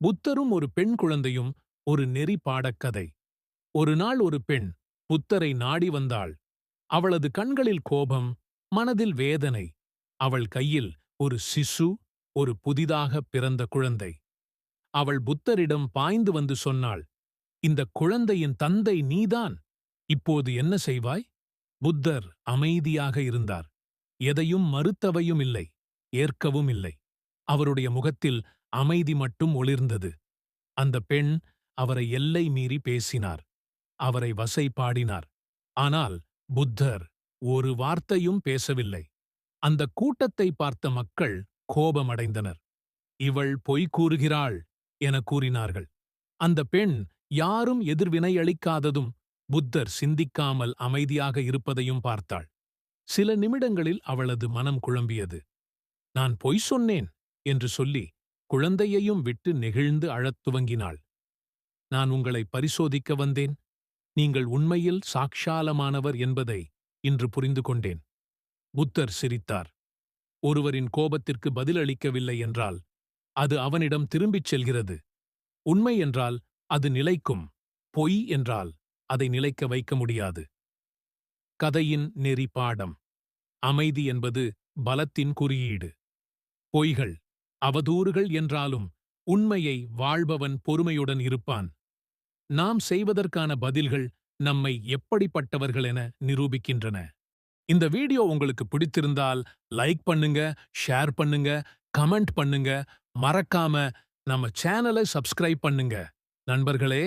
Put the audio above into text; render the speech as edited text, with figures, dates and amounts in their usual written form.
புத்தரும் ஒரு பெண் குழந்தையும் ஒரு நெறி பாடக்கதை. ஒரு நாள் ஒரு பெண் புத்தரை நாடி வந்தாள். அவளது கண்களில் கோபம், மனதில் வேதனை. அவள் கையில் ஒரு சிசு, ஒரு புதிதாக பிறந்த குழந்தை. அவள் புத்தரிடம் பாய்ந்து வந்து சொன்னாள், இந்த குழந்தையின் தந்தை நீதான். இப்போது என்ன செய்வாய்? புத்தர் அமைதியாக இருந்தார். எதையும் மறுத்தவையும் இல்லை, ஏற்கவும் இல்லை. அவருடைய முகத்தில் அமைதி மட்டும் ஒளிர்ந்தது. அந்த பெண் அவரை எல்லை மீறி பேசினார். அவரை வசைபாடினார். ஆனால் புத்தர் ஒரு வார்த்தையும் பேசவில்லை. அந்த கூட்டத்தை பார்த்த மக்கள் கோபமடைந்தனர். இவள் பொய் கூறுகிறாள் என கூறினார்கள். அந்த பெண் யாரும் எதிர்வினையளிக்காததும், புத்தர் சிந்திக்காமல் அமைதியாக இருப்பதையும் பார்த்தாள். சில நிமிடங்களில் அவளது மனம் குழம்பியது. நான் பொய் சொன்னேன் என்று சொல்லி குழந்தையையும் விட்டு நெகிழ்ந்து அழத் துவங்கினாள். நான் உங்களை பரிசோதிக்க வந்தேன். நீங்கள் உண்மையில் சாக்ஷாலமானவர் என்பதை இன்று புரிந்து கொண்டேன். புத்தர் சிரித்தார். ஒருவரின் கோபத்திற்கு பதிலளிக்கவில்லை என்றால் அது அவனிடம் திரும்பிச் செல்கிறது. உண்மை என்றால் அது நிலைக்கும், பொய் என்றால் அதை நிலைக்க வைக்க முடியாது. கதையின் நெறி பாடம். அமைதி என்பது பலத்தின் குறியீடு. பொய்கள், அவதூறுகள் என்றாலும் உண்மையை வாழ்பவன் பொறுமையுடன் இருப்பான். நாம் செய்வதற்கான பதில்கள் நம்மை எப்படிப்பட்டவர்கள் என நிரூபிக்கின்றன. இந்த வீடியோ உங்களுக்கு பிடித்திருந்தால் லைக் பண்ணுங்க, ஷேர் பண்ணுங்க, கமெண்ட் பண்ணுங்க, மறக்காம நம்ம சேனலை சப்ஸ்கிரைப் பண்ணுங்க. நண்பர்களே.